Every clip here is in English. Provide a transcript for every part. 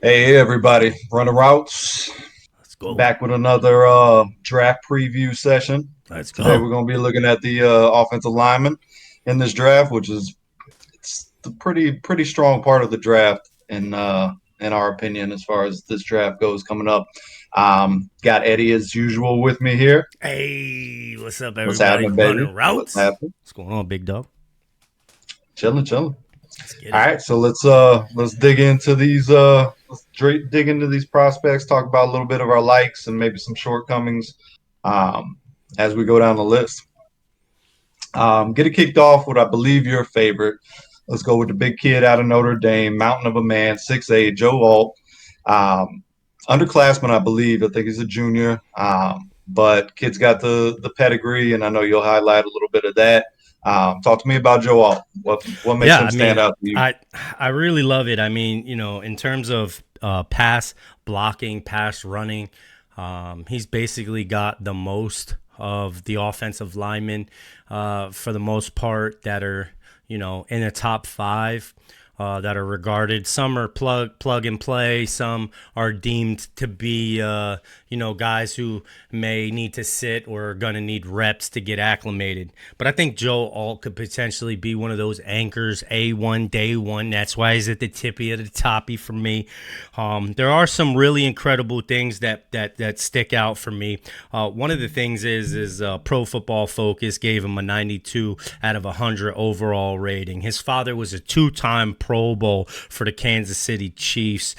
Hey everybody, running routes. Let's go. Back with another draft preview session. Let's Today go. we're going to be looking at the offensive lineman in this draft, which is it's the pretty strong part of the draft in our opinion as far as this draft goes coming up. Got Eddie as usual with me here. Hey, what's up, What's everybody? happening, baby? Running What's routes. happening? What's going on, big dog? Chilling, chilling. Let's get All it. right, so let's dig into these dig into these prospects, talk about a little bit of our likes and maybe some shortcomings um, as we go down the list. Get it kicked off with I believe your favorite. Let's go with the big kid out of Notre Dame, mountain of a man, 6'8", Joe Alt. Um, Underclassman, I believe. I think he's a junior, but kid's got the pedigree, and I know you'll highlight a little bit of that. Talk to me about Joe Alt. What makes Yeah, him I mean, stand out to you? I really love it. I mean, in terms of pass blocking, pass running, he's basically got the most of the offensive linemen for the most part that are in the top five. That are regarded. Some are plug and play. Some are deemed to be guys who may need to sit or are gonna need reps to get acclimated. But I think Joe Alt could potentially be one of those anchors, A1 day one. That's why he's at the tippy of the toppy for me. There are some really incredible things that stick out for me. One of the things is Pro Football Focus gave him a 92 out of 100 overall rating. His father was a two-time Pro Bowl for the Kansas City Chiefs.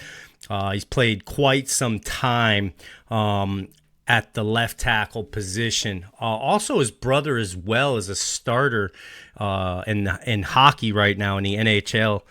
He's played quite some time at the left tackle position. Also, his brother as well is a starter in hockey right now in the NHL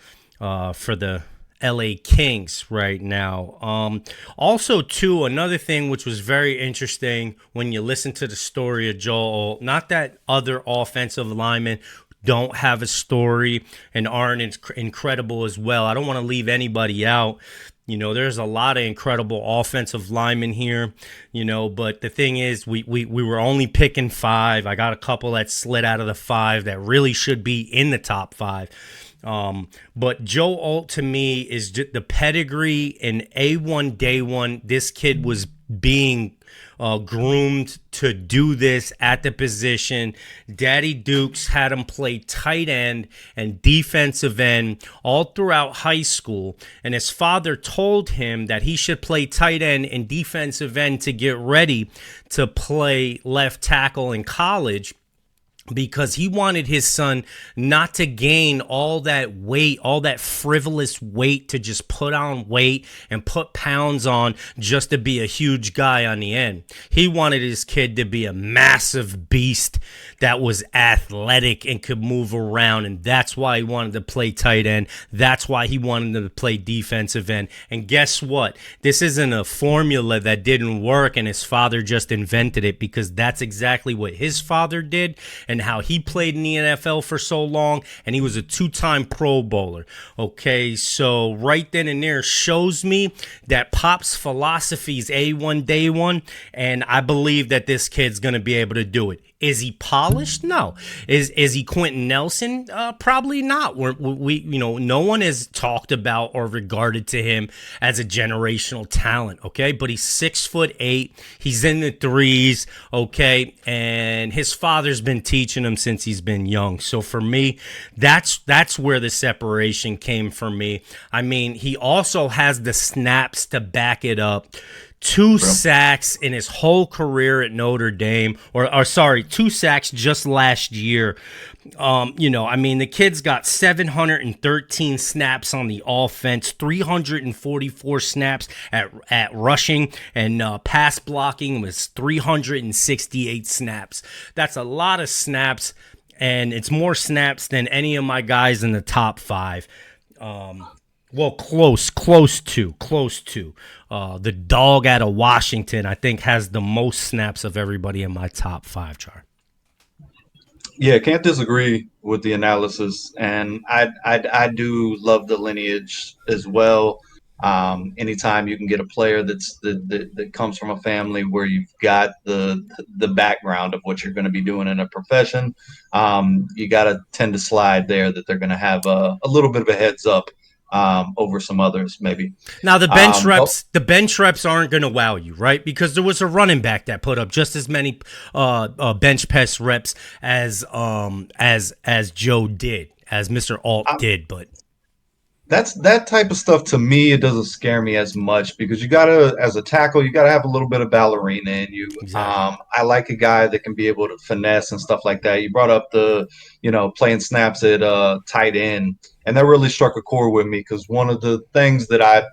for the LA Kings right now. Also, too, another thing which was very interesting when you listen to the story of Joel, not that other offensive linemen don't have a story and aren't incredible as well. I don't want to leave anybody out. There's a lot of incredible offensive linemen here, but the thing is, we were only picking five. I got a couple that slid out of the five that really should be in the top five. But Joe Alt to me is the pedigree in A1 day one. This kid was being groomed to do this at the position. Daddy Dukes had him play tight end and defensive end all throughout high school. And his father told him that he should play tight end and defensive end to get ready to play left tackle in college because he wanted his son not to gain all that weight, all that frivolous weight to just put on weight and put pounds on just to be a huge guy on the end. He wanted his kid to be a massive beast that was athletic and could move around, and that's why he wanted to play tight end. That's why he wanted to play defensive end. And guess what? This isn't a formula that didn't work and his father just invented it, because that's exactly what his father did and how he played in the NFL for so long, and he was a two-time Pro Bowler. Okay, so right then and there shows me that Pop's philosophy is A1 day one, and I believe that this kid's going to be able to do it. Is he polished? No. Is he Quentin Nelson? Probably not. No one has talked about or regarded to him as a generational talent. Okay, but he's 6'8". He's in the threes. Okay, and his father's been teaching him since he's been young. So for me, that's where the separation came for me. I mean, he also has the snaps to back it up. Two Bro. sacks in his whole career at Notre Dame, or sorry, two sacks just last year. I mean, the kid's got 713 snaps on the offense, 344 snaps at rushing, and pass blocking was 368 snaps. That's a lot of snaps, and it's more snaps than any of my guys in the top five. Well, close to. The dog out of Washington, I think, has the most snaps of everybody in my top five chart. Yeah, can't disagree with the analysis, and I do love the lineage as well. Anytime you can get a player that comes from a family where you've got the background of what you're going to be doing in a profession, you got to tend to slide there that they're going to have a little bit of a heads up over some others, maybe. Now But the bench reps aren't going to wow you, right? Because there was a running back that put up just as many bench press reps as Joe did, as Mister Alt did. But that's that type of stuff to me. It doesn't scare me as much because you gotta, as a tackle, you gotta have a little bit of ballerina in you. exactly. I like a guy that can be able to finesse and stuff like that. You brought up the, playing snaps at tight end, and that really struck a chord with me because one of the things that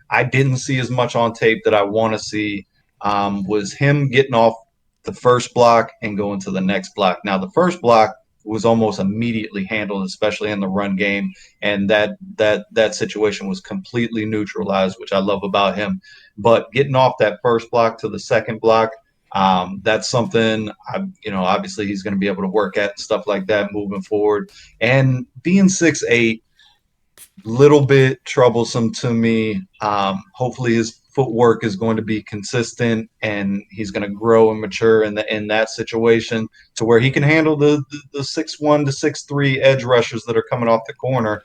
I didn't see as much on tape that I want to see was him getting off the first block and going to the next block. Now, the first block was almost immediately handled, especially in the run game, and that situation was completely neutralized, which I love about him. But getting off that first block to the second block, that's something obviously he's going to be able to work at and stuff like that moving forward. And being 6'8", little bit troublesome to me. Hopefully, his footwork is going to be consistent, and he's going to grow and mature in that situation to where he can handle the 6'1" to 6'3" edge rushers that are coming off the corner,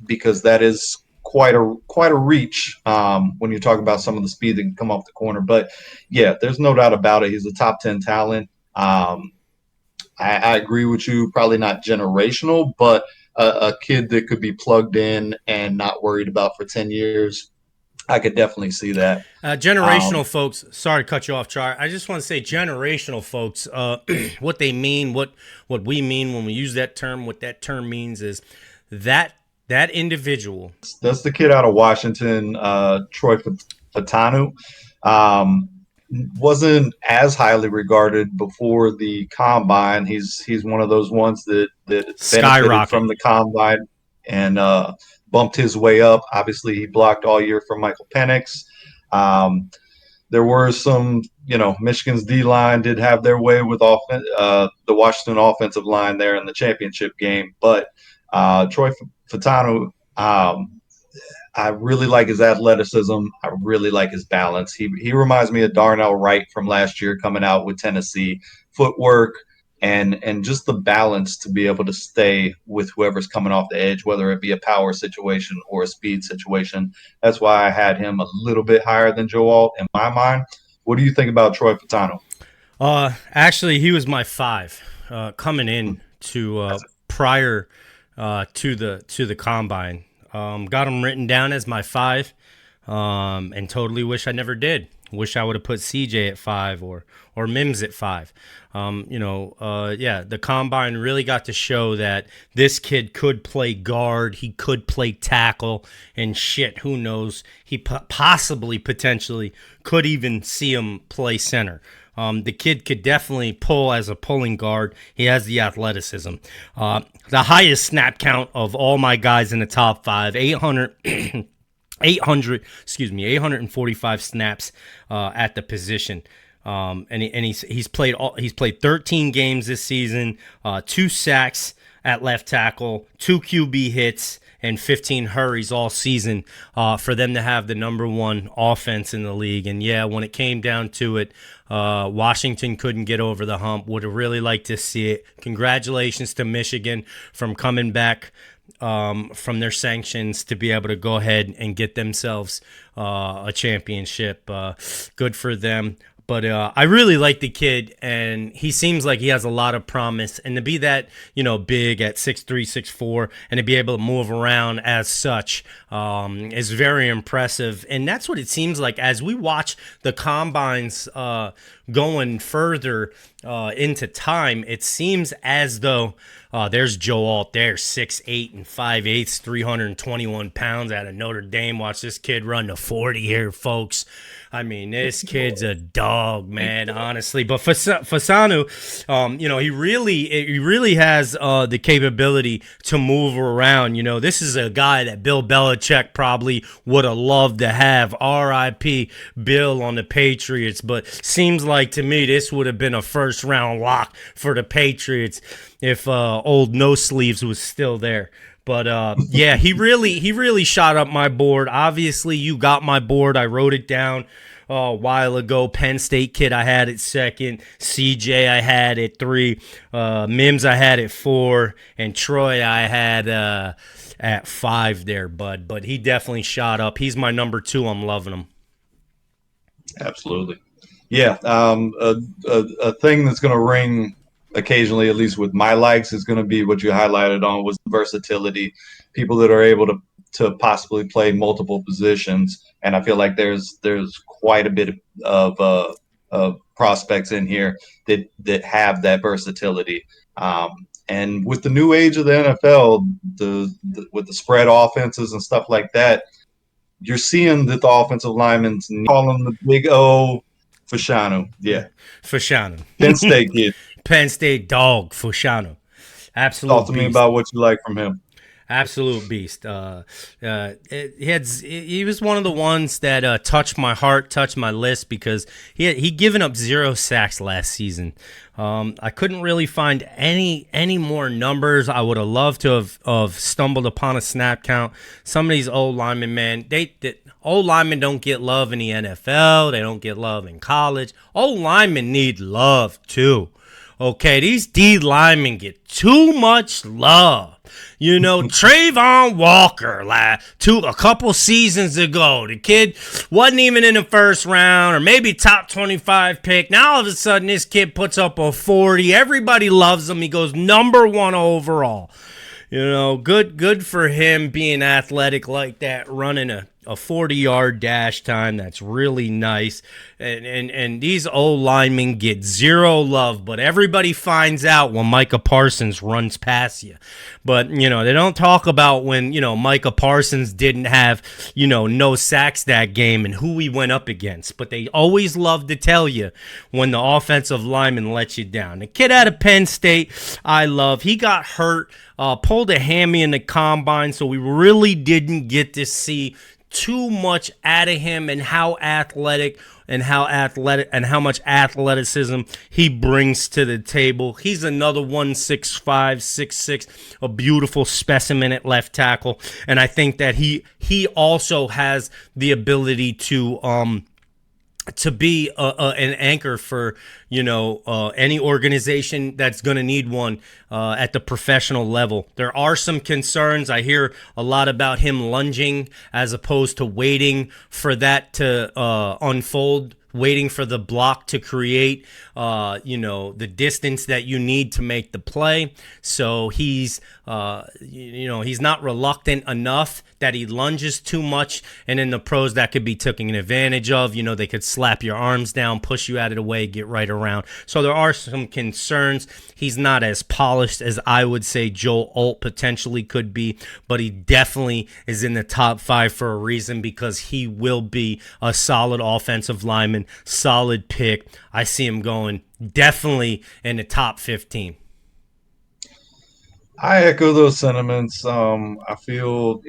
because that is quite a reach when you talk about some of the speed that can come off the corner. But yeah, there's no doubt about it. He's a top 10 talent. I agree with you. Probably not generational, but a kid that could be plugged in and not worried about for 10 years. I could definitely see that. Generational Um, folks. Sorry to cut you off, Char. I just want to say generational folks. What they mean, what we mean when we use that term. What that term means is that that individual. that's the kid out of Washington, Troy Fatanu. Um, wasn't as highly regarded before the combine. He's one of those ones that benefited Skyrocket. from the combine and bumped his way up. Obviously, he blocked all year for Michael Penix. There were some, Michigan's D line did have their way with the Washington offensive line there in the championship game, but Troy Fatanu, I really like his athleticism. I really like his balance. He reminds me of Darnell Wright from last year coming out with Tennessee. Footwork and just the balance to be able to stay with whoever's coming off the edge, whether it be a power situation or a speed situation. That's why I had him a little bit higher than Joe Alt in my mind. What do you think about Troy Patano? Actually, he was my five coming in to prior to the combine. Got him written down as my five, and totally wish I never did. Wish I would have put CJ at five or Mims at five. Yeah, the combine really got to show that this kid could play guard, he could play tackle, and shit, who knows? He possibly, potentially, could even see him play center. The kid could definitely pull as a pulling guard. He has the athleticism. The highest snap count of all my guys in the top five, 845 snaps at the position. And he's played 13 games this season, 2 sacks at left tackle, 2 QB hits, and 15 hurries all season for them to have the number one offense in the league. And yeah, when it came down to it, Washington couldn't get over the hump. Would have really liked to see it. Congratulations to Michigan from coming back from their sanctions to be able to go ahead and get themselves a championship. Good for them. But I really like the kid, and he seems like he has a lot of promise. And to be that, big at 6'3", 6'4", and to be able to move around as such is very impressive. And that's what it seems like as we watch the combines going further into time. It seems as though there's Joe Alt there, 6'8" and 5/8", 321 pounds out of Notre Dame. Watch this kid run to 40 here, folks. I mean, this kid's a dog, man, honestly. But Fasanu, he really has the capability to move around. This is a guy that Bill Belichick probably would have loved to have. R.I.P. Bill on the Patriots. But seems like to me this would have been a first-round lock for the Patriots if old No Sleeves was still there. But yeah, he really shot up my board. Obviously, you got my board. I wrote it down a while ago. Penn State kid I had at second. CJ I had at 3. Mims I had at 4. And Troy I had at 5 there, bud. But he definitely shot up. He's my number 2. I'm loving him. Absolutely. Yeah. A thing that's going to ring occasionally, at least with my likes, is going to be what you highlighted on was versatility. People that are able to possibly play multiple positions, and I feel like there's quite a bit of prospects in here that have that versatility. And with the new age of the NFL, with the spread offenses and stuff like that, you're seeing that the offensive linemen's call him the big O Fashanu. Yeah. Fashanu. Penn State kid. Penn State dog, Fashanu. Talk Absolute to me beast. about what you like from him. Absolute beast. He was one of the ones that touched my heart, touched my list because he given up 0 sacks last season. I couldn't really find any more numbers. I would have loved to have stumbled upon a snap count. Some of these old linemen, man, old linemen don't get love in the NFL. They don't get love in college. Old linemen need love too. Okay, these D linemen get too much love. You know, Trayvon Walker, a couple seasons ago, the kid wasn't even in the first round or maybe top 25 pick. Now all of a sudden, this kid puts up a 40. Everybody loves him. He goes number 1 overall. You know, good for him being athletic like that, running a 40-yard dash time. That's really nice. And these old linemen get 0 love, but everybody finds out when Micah Parsons runs past you. But, you know, they don't talk about when, you know, Micah Parsons didn't have, you know, no sacks that game and who he went up against. But they always love to tell you when the offensive lineman lets you down. The kid out of Penn State, I love. He got hurt, pulled a hammy in the combine, so we really didn't get to see too much out of him and how much athleticism he brings to the table. He's another 165, 6'6", a beautiful specimen at left tackle, and I think that he also has the ability to be an anchor for, you know, any organization that's going to need one at the professional level. There are some concerns. I hear a lot about him lunging as opposed to waiting for that to unfold, waiting for the block to create, you know, the distance that you need to make the play. So he's, you know, he's not reluctant enough that he lunges too much. And in the pros, that could be taken advantage of. You know, they could slap your arms down, push you out of the way, get right around. So there are some concerns. He's not as polished as I would say Joe Alt potentially could be, but he definitely is in the top 5 for a reason because he will be a solid offensive lineman, solid pick. I see him going definitely in the top 15. I echo those sentiments. I feel,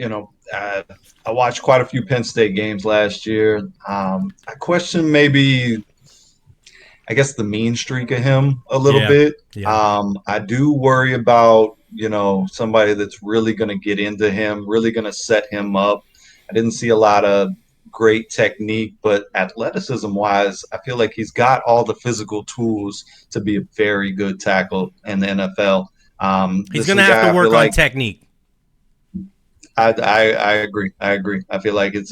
I watched quite a few Penn State games last year. I question maybe, I guess, the mean streak of him a little Yeah, bit. yeah. I do worry about, somebody that's really going to get into him, really going to set him up. I didn't see a lot of great technique, but athleticism wise, I feel like he's got all the physical tools to be a very good tackle in the NFL. He's This is going to a have to guy I feel work on like technique. I agree. I agree. I feel like it's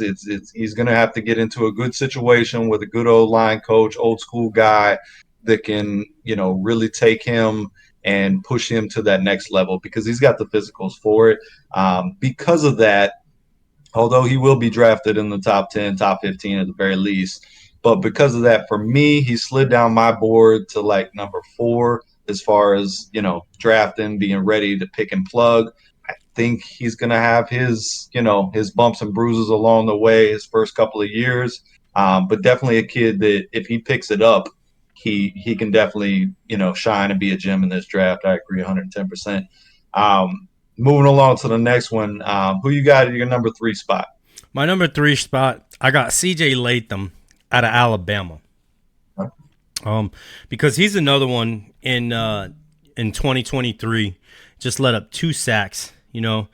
he's going to have to get into a good situation with a good old line coach, old school guy that can, really take him and push him to that next level because he's got the physicals for it. Because of that, although he will be drafted in the top 10, top 15 at the very least. But because of that, for me, he slid down my board to like number 4 as far as, drafting, being ready to pick and plug. I think he's going to have his bumps and bruises along the way his first couple of years. But definitely a kid that if he picks it up, he can definitely, shine and be a gem in this draft. I agree 110%. Moving along to the next one, who you got at your number 3 spot? My number 3 spot, I got CJ Latham out of Alabama. Because he's another one in 2023, just let up 2 sacks. You know,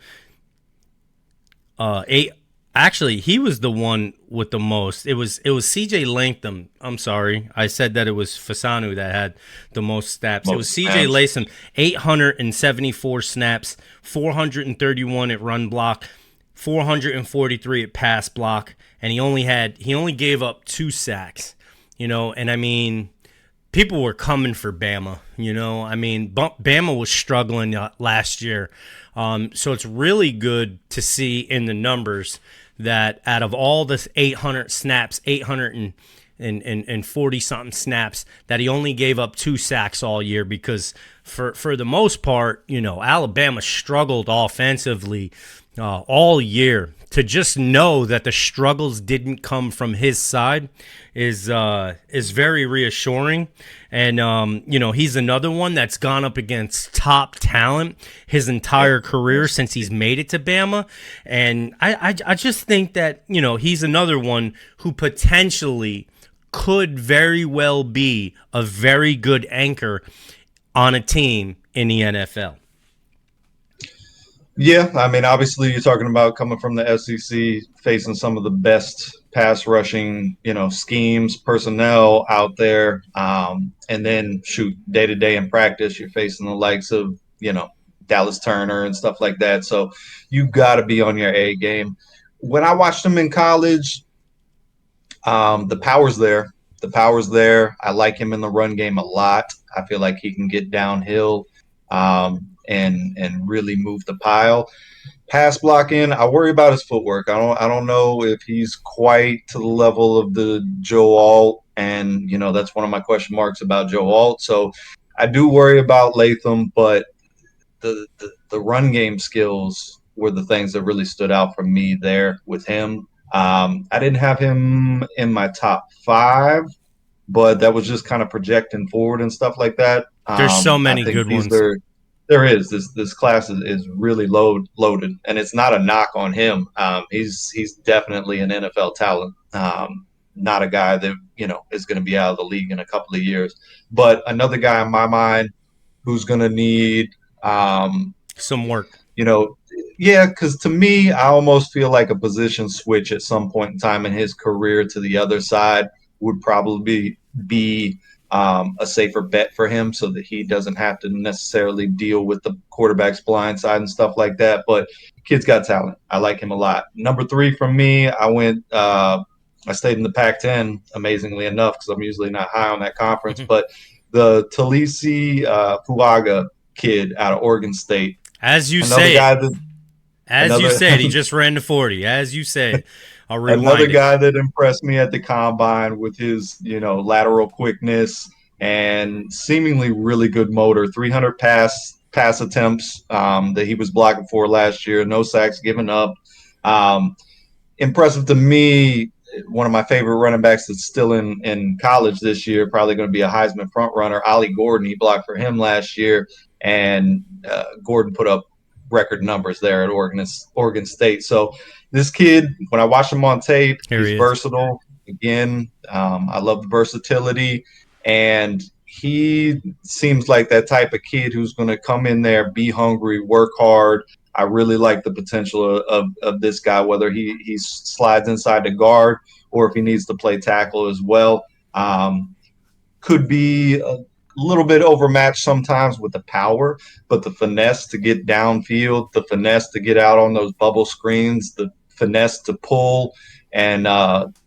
eight Actually, he was the one with the most. It was CJ Latham. I'm sorry, I said that it was Fasanu that had the most snaps. It was Most CJ snaps. Latham, 874 snaps, 431 at run block, 443 at pass block, and he only gave up 2 sacks. And I mean, people were coming for Bama. I mean, Bama was struggling last year. So it's really good to see in the numbers that out of all this 800 snaps, 840 something snaps, that he only gave up 2 sacks all year because for the most part, Alabama struggled offensively all year. To just know that the struggles didn't come from his side is very reassuring. And he's another one that's gone up against top talent his Yeah, entire career since he's made it to Bama. And I just think that he's another one who potentially could very well be a very good anchor on a team in the NFL. yeah. I mean, obviously, you're talking about coming from the SEC, facing some of the best pass rushing, schemes, personnel out there, and then shoot day to day in practice, you're facing the likes of Dallas Turner and stuff like that. So you got to be on your A game. When I watched him in college, the power's there. The power's there. I like him in the run game a lot. I feel like he can get downhill and really move the pile. Pass blocking, I worry about his footwork. I don't know if he's quite to the level of the Joe Alt, and that's one of my question marks about Joe Alt. So I do worry about Latham, but the run game skills were the things that really stood out for me there with him. I didn't have him in my top five, but that was just kind of projecting forward and stuff like that. There's so I many think good ones. there is this class is really loaded, and it's not a knock on him. He's definitely an NFL talent. Not a guy that is going to be out of the league in a couple of years, but another guy in my mind who's going to need um, Some work. you know, yeah, because to me, I almost feel like a position switch at some point in time in his career to the other side would probably be a safer bet for him so that he doesn't have to necessarily deal with the quarterback's blind side and stuff like that. But kid's got talent. I like him a lot. Number three from me, I stayed in the Pac-10, amazingly enough, because I'm usually not high on that conference. But the Talisi Fuaga kid out of Oregon State, As you another say it. guy that As you another said, he just ran to 40. As you say it. I'll another rewind it. guy that impressed me at the combine with his lateral quickness and seemingly really good motor. 300 pass attempts that he was blocking for last year. No sacks given up. Um, Impressive to me. One of my favorite running backs that's still in college this year, probably going to be a Heisman front runner, Ollie Gordon. He blocked for him last year, and Gordon put up record numbers there at Oregon State. So this kid, when I watch him on tape, Here he's he is. versatile. Again, I love the versatility, and he seems like that type of kid who's going to come in there, be hungry, work hard. I really like the potential of this guy, whether he slides inside the guard or if he needs to play tackle as well. Could be a little bit overmatched sometimes with the power, but the finesse to get downfield, the finesse to get out on those bubble screens, the finesse to pull and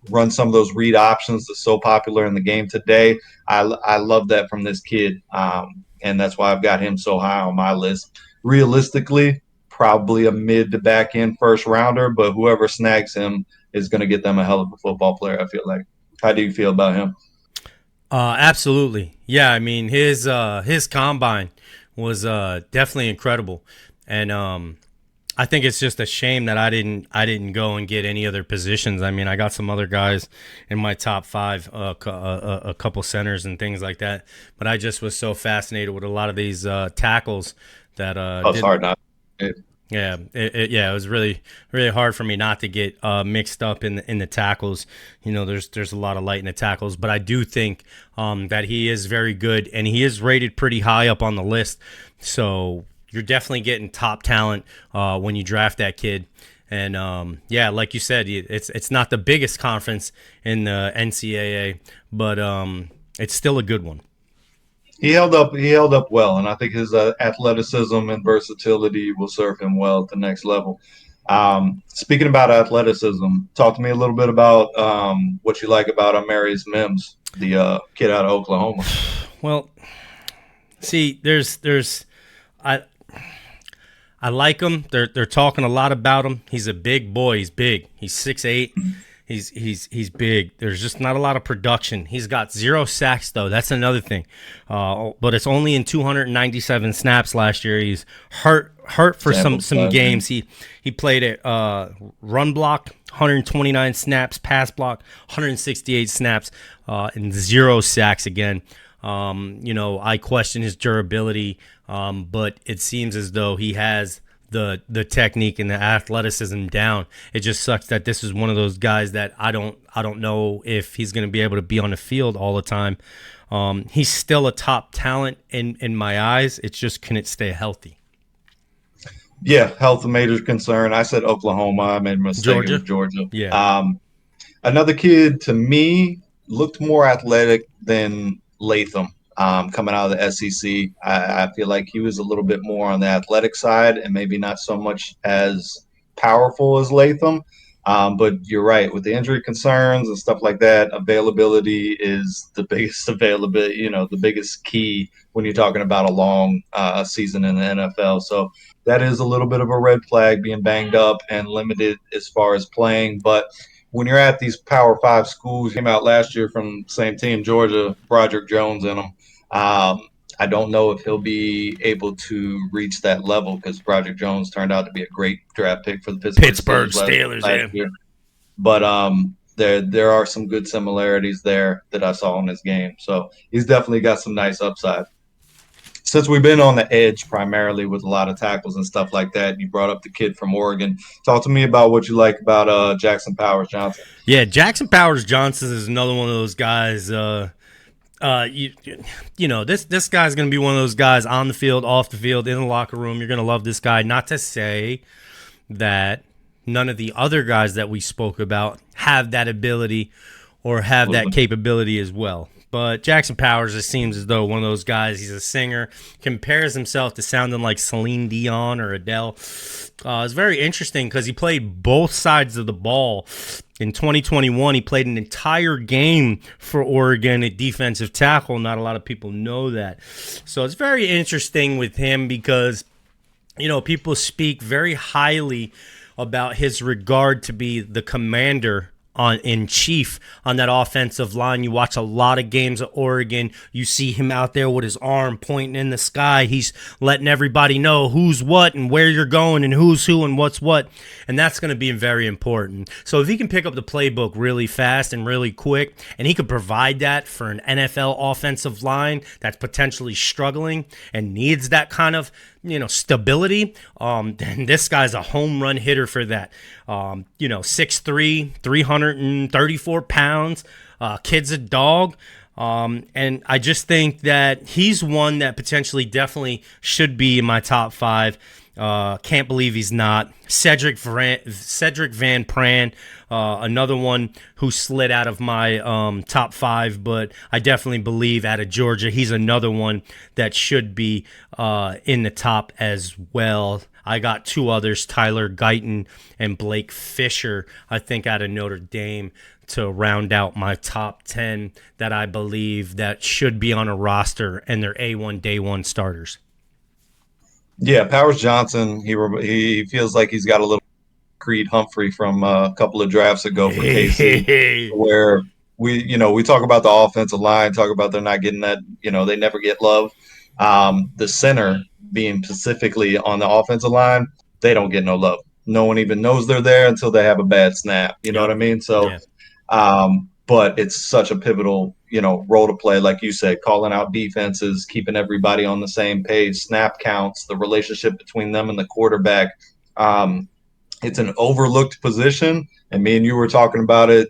run some of those read options that's so popular in the game today. I love that from this kid, and that's why I've got him so high on my list. Realistically, probably a mid to back end first rounder, but whoever snags him is going to get them a hell of a football player, I feel like. How do you feel about him? Absolutely. Yeah, I mean his combine was definitely incredible. And I think it's just a shame that I didn't go and get any other positions. I mean, I got some other guys in my top five, a couple centers and things like that. But I just was so fascinated with a lot of these tackles that Oh, it's did. hard not. Yeah, it was really really hard for me not to get mixed up in the tackles. There's a lot of light in the tackles, but I do think that he is very good and he is rated pretty high up on the list. So you're definitely getting top talent when you draft that kid. And yeah, like you said, it's not the biggest conference in the NCAA, but it's still a good one. He held up. He held up well, and I think his athleticism and versatility will serve him well at the next level. Speaking about athleticism, talk to me a little bit about what you like about Amarius Mims, the kid out of Oklahoma. Well, see, there's I I like him. They're talking a lot about him. He's a big boy. He's big. He's 6'8". He's big. There's just not a lot of production. He's got 0 sacks though. That's another thing. But it's only in 297 snaps last year. He's hurt for some Sample some size, yeah. games. He played at run block 129 snaps, pass block 168 snaps, and 0 sacks again. I question his durability, but it seems as though he has the technique and the athleticism down. It just sucks that this is one of those guys that I don't know if he's going to be able to be on the field all the time. He's still a top talent in my eyes. It's just, can it stay healthy? Yeah, health a major concern. I said Oklahoma. I made a mistake. It was Georgia, Georgia. yeah, Another kid to me looked more athletic than Latham coming out of the SEC. I feel like he was a little bit more on the athletic side and maybe not so much as powerful as Latham. But you're right, with the injury concerns and stuff like that, availability is the biggest availability, the biggest key when you're talking about a long season in the NFL. So that is a little bit of a red flag, being banged up and limited as far as playing. But when you're at these Power Five schools, came out last year from the same team, Georgia, Broderick Jones in them. I don't know if he'll be able to reach that level because Broderick Jones turned out to be a great draft pick for the Pittsburgh Pittsburgh Steelers Steelers, last yeah. year. But there are some good similarities there that I saw in this game. So he's definitely got some nice upside. Since we've been on the edge primarily with a lot of tackles and stuff like that, you brought up the kid from Oregon. Talk to me about what you like about Jackson Powers Johnson. Yeah, Jackson Powers Johnson is another one of those guys. You, this guy's gonna be one of those guys on the field, off the field, in the locker room. You're gonna love this guy. Not to say that none of the other guys that we spoke about have that ability or have that Absolutely. capability as well. But Jackson Powers, it seems as though one of those guys. He's a singer, compares himself to sounding like Celine Dion or Adele. It's very interesting because he played both sides of the ball. In 2021, he played an entire game for Oregon at defensive tackle. Not a lot of people know that. So it's very interesting with him because, people speak very highly about his regard to be the commander on in chief on that offensive line. You watch a lot of games at Oregon. You see him out there with his arm pointing in the sky. He's letting everybody know who's what and where you're going and who's who and what's what. And that's going to be very important. So if he can pick up the playbook really fast and really quick, and he could provide that for an NFL offensive line that's potentially struggling and needs that kind of stability, then this guy's a home run hitter for that. 6'3", 334 pounds, kid's a dog. And I just think that he's one that potentially definitely should be in my top five. Can't believe he's not. Cedric Van Pran, another one who slid out of my top five, but I definitely believe out of Georgia, he's another one that should be in the top as well. I got two others, Tyler Guyton and Blake Fisher, I think out of Notre Dame, to round out my top 10 that I believe that should be on a roster and they're A1 day one starters. Yeah, Powers Johnson. He feels like he's got a little Creed Humphrey from a couple of drafts ago for KC, Hey. where we talk about the offensive line, talk about they're not getting that, they never get love. The center being specifically on the offensive line, they don't get no love. No one even knows they're there until they have a bad snap. You know what Yep. I mean? So Yeah. but it's such a pivotal, role to play, like you said, calling out defenses, keeping everybody on the same page, snap counts, the relationship between them and the quarterback. Um, it's an overlooked position, and me and you were talking about it,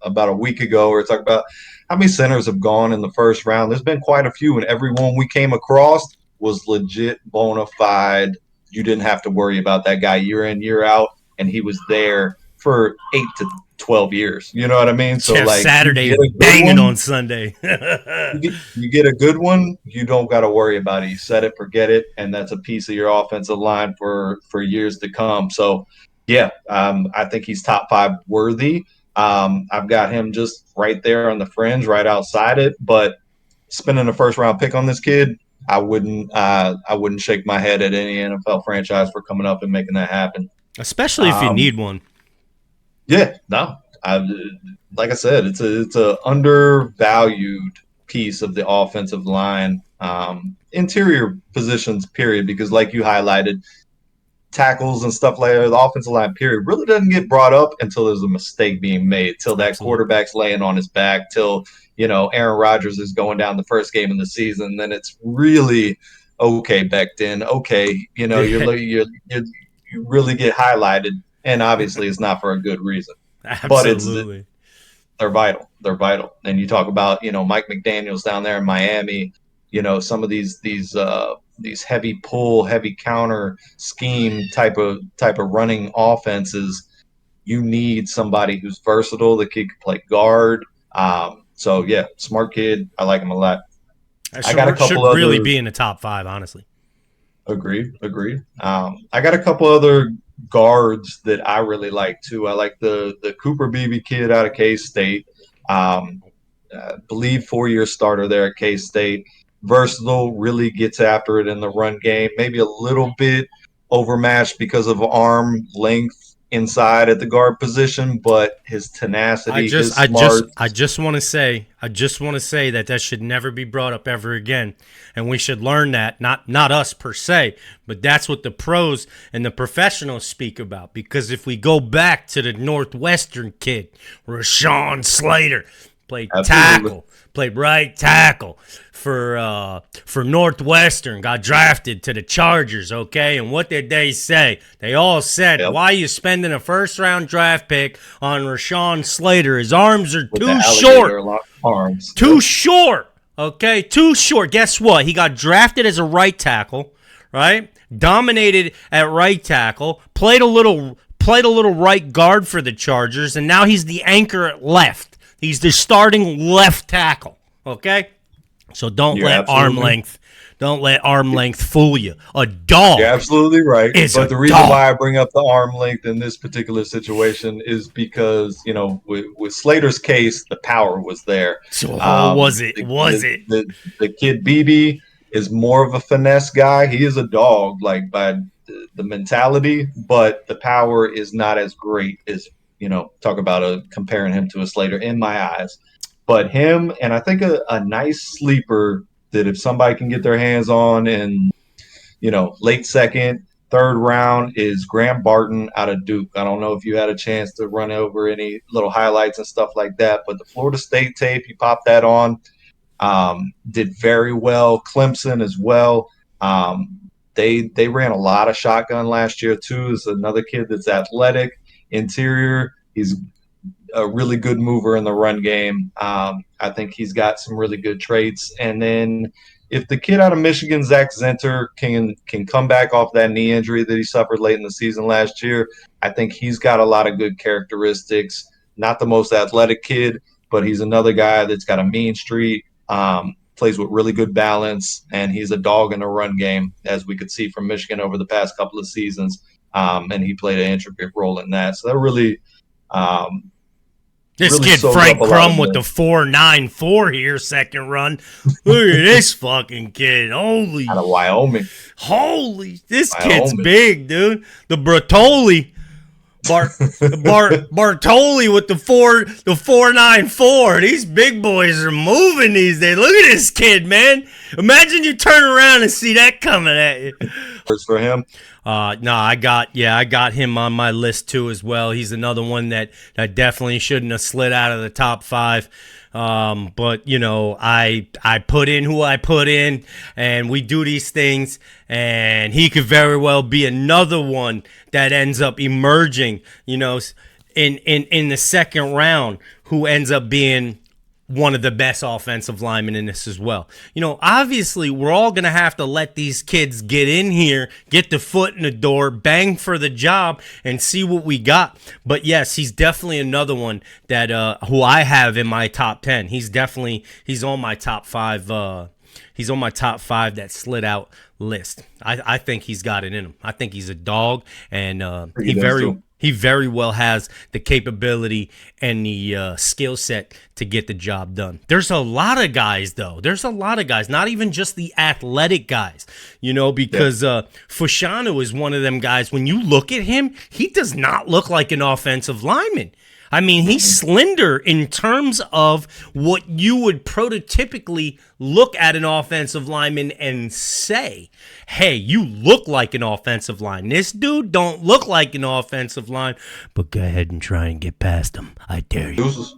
about a week ago. We were talking about how many centers have gone in the first round. There's been quite a few, and everyone we came across was legit, bona fide. You didn't have to worry about that guy year in, year out, and he was there for 8 to 12 years. You know what I mean? So Jeff like you Saturday get a good banging one, on Sunday. you get a good one, you don't got to worry about it. You set it, forget it, and that's a piece of your offensive line for years to come. So, yeah, I think he's top five worthy. I've got him just right there on the fringe, right outside it. But spending a first round pick on this kid, I wouldn't shake my head at any NFL franchise for coming up and making that happen. Especially if you Um, need one. yeah, no, like I said, it's a undervalued piece of the offensive line, interior positions, period. Because like you highlighted, tackles and stuff like that, the offensive line, period, really doesn't get brought up until there's a mistake being made, till that Absolutely. quarterback's laying on his back, till Aaron Rodgers is going down the first game of the season. Then it's really okay, Becton. Okay, Yeah, you really get highlighted, and obviously it's not for a good reason, but absolutely. they're vital. They're vital. And you talk about Mike McDaniel's down there in Miami. Some of these heavy pull, heavy counter scheme type of running offenses. You need somebody who's versatile. The kid can play guard. So yeah, smart kid. I like him a lot. I I got a should couple really other. be in the top five, honestly. Agreed, agreed. I got a couple other guards that I really like too. I like the Cooper Beebe kid out of K State. I believe 4 year starter there at K State. Versatile, really gets after it in the run game. Maybe a little bit overmatched because of arm length inside at the guard position, but his I tenacity, just, his I just, smarts. I just want to say, that should never be brought up ever again, and we should learn that. Not us per se, but that's what the pros and the professionals speak about. Because if we go back to the Northwestern kid, Rashawn Slater, Absolutely. played right tackle for Northwestern, got drafted to the Chargers, okay? And what did they say? They all said, Yep. why are you spending a first round draft pick on Rashawn Slater? His arms are With the too short. alligator arms. Too Yep. short. Okay, too short. Guess what? He got drafted as a right tackle, right? Dominated at right tackle, played a little right guard for the Chargers, and now he's the anchor at left. He's the starting left tackle. Okay? So You're absolutely don't let arm length fool you. A You're dog absolutely right. is But a the reason dog. why I bring up the arm length in this particular situation is because, with Slater's case, the power was there. So Um, was it? the, Was the, it? the, the kid BB is more of a finesse guy. He is a dog, like by the mentality, but the power is not as great as, talk about comparing him to a Slater in my eyes. But him, and I think a nice sleeper that if somebody can get their hands on and late second, third round is Graham Barton out of Duke. I don't know if you had a chance to run over any little highlights and stuff like that, but the Florida State tape, you popped that on, did very well. Clemson as well. They ran a lot of shotgun last year too. Is another kid that's athletic, interior. He's a really good mover in the run game. I think he's got some really good traits. And then if the kid out of Michigan, Zach Zenter, can come back off that knee injury that he suffered late in the season last year, I think he's got a lot of good characteristics. Not the most athletic kid, but he's another guy that's got a mean streak. Plays with really good balance, and he's a dog in the run game, as we could see from Michigan over the past couple of seasons. And he played an intricate role in that. So that um, This really kid soak up Frank a lot of Crum with the the 4.94 here, second run. Look at this fucking kid. out of Wyoming. This kid's Wyoming. big, dude. The Bertoli, Bartoli with the 4.94. These big boys are moving these days. Look at this kid, man. Imagine you turn around and see that coming at you. For him. No, I got him on my list too as well. He's another one that definitely shouldn't have slid out of the top five. But I put in who I put in, and we do these things, and he could very well be another one that ends up emerging, in the second round, who ends up being one of the best offensive linemen in this as well. Obviously, we're all going to have to let these kids get in here, get the foot in the door, bang for the job, and see what we got. But yes, he's definitely another one that who I have in my top 10. He's on my top 5. He's on my top 5 that slid out list. I think he's got it in him. I think he's a dog, and He does too. he very well has the capability and the skill set to get the job done. There's a lot of guys, though. There's a lot of guys, not even just the athletic guys, because Fushano is one of them guys. When you look at him, he does not look like an offensive lineman. I mean, he's slender in terms of what you would prototypically look at an offensive lineman and say, hey, you look like an offensive line. This dude don't look like an offensive line, but go ahead and try and get past him. I dare you. Deuces.